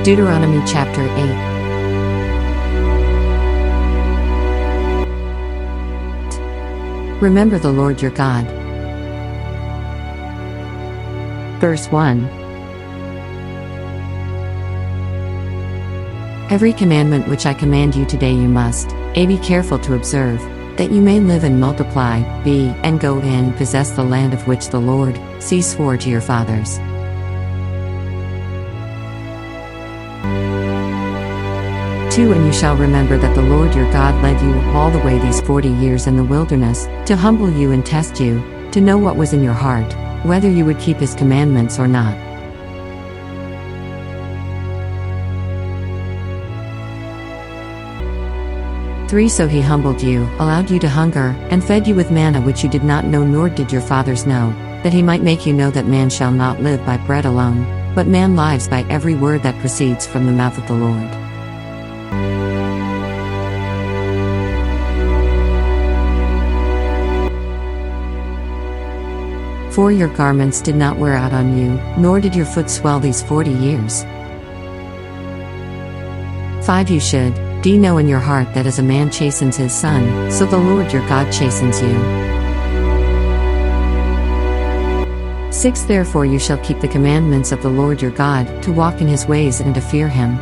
Deuteronomy Chapter 8. Remember the Lord your God. Verse 1. Every commandment which I command you today you must, A, be careful to observe, that you may live and multiply, B, and go in and possess the land of which the Lord, C, swore to your fathers. 2. And you shall remember that the Lord your God led you all the way these 40 years in the wilderness, to humble you and test you, to know what was in your heart, whether you would keep his commandments or not. 3. So he humbled you, allowed you to hunger, and fed you with manna which you did not know nor did your fathers know, that he might make you know that man shall not live by bread alone, but man lives by every word that proceeds from the mouth of the Lord. 4. Your garments did not wear out on you, nor did your foot swell these 40 years. 5. You should, D, know in your heart that as a man chastens his son, so the Lord your God chastens you. 6. Therefore you shall keep the commandments of the Lord your God, to walk in his ways and to fear him.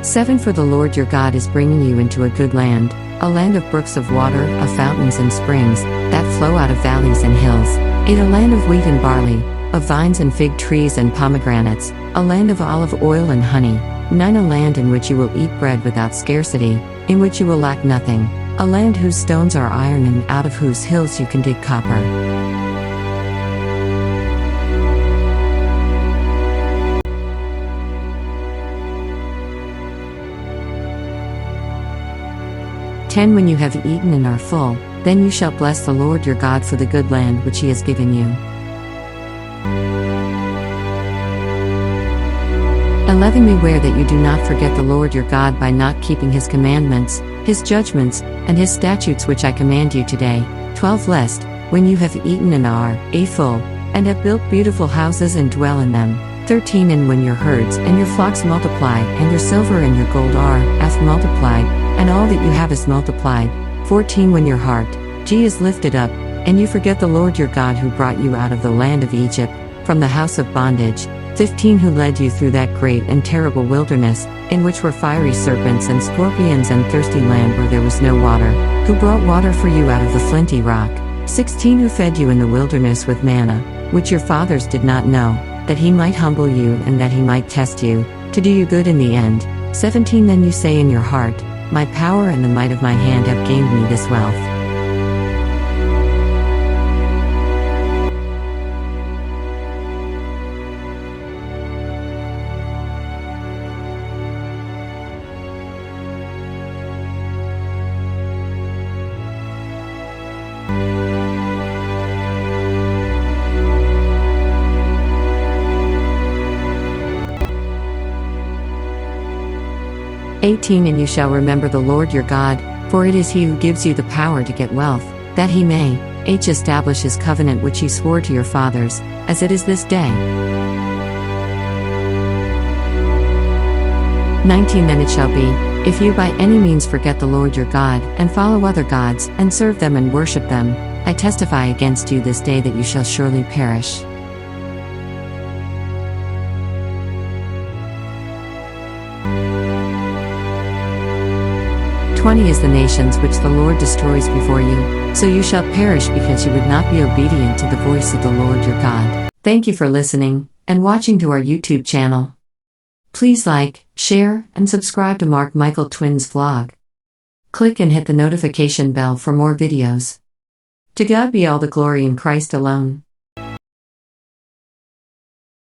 7. For the Lord your God is bringing you into a good land, a land of brooks of water, of fountains and springs, that flow out of valleys and hills, 8. A land of wheat and barley, of vines and fig trees and pomegranates, a land of olive oil and honey, 9. A land in which you will eat bread without scarcity, in which you will lack nothing, a land whose stones are iron and out of whose hills you can dig copper. 10. When you have eaten and are full, then you shall bless the Lord your God for the good land which he has given you. 11. Beware that you do not forget the Lord your God by not keeping his commandments, his judgments, and his statutes which I command you today. 12. Lest, when you have eaten and are, A, full, and have built beautiful houses and dwell in them. 13. And when your herds and your flocks multiply, and your silver and your gold are, F, multiplied, and all that you have is multiplied. 14. When your heart, G, is lifted up, and you forget the Lord your God who brought you out of the land of Egypt, from the house of bondage. 15. Who led you through that great and terrible wilderness, in which were fiery serpents and scorpions and thirsty land where there was no water, who brought water for you out of the flinty rock. 16. Who fed you in the wilderness with manna, which your fathers did not know, that he might humble you and that he might test you, to do you good in the end. 17. Then you say in your heart, my power and the might of my hand have gained me this wealth. 18. And you shall remember the Lord your God, for it is he who gives you the power to get wealth, that he may, H, establish his covenant which he swore to your fathers, as it is this day. 19. Then it shall be, if you by any means forget the Lord your God, and follow other gods, and serve them and worship them, I testify against you this day that you shall surely perish. 20 is the nations which the Lord destroys before you, so you shall perish because you would not be obedient to the voice of the Lord your God. Thank you for listening and watching to our YouTube channel. Please like, share, and subscribe to Mark Michael Twins vlog. Click and hit the notification bell for more videos. To God be all the glory in Christ alone.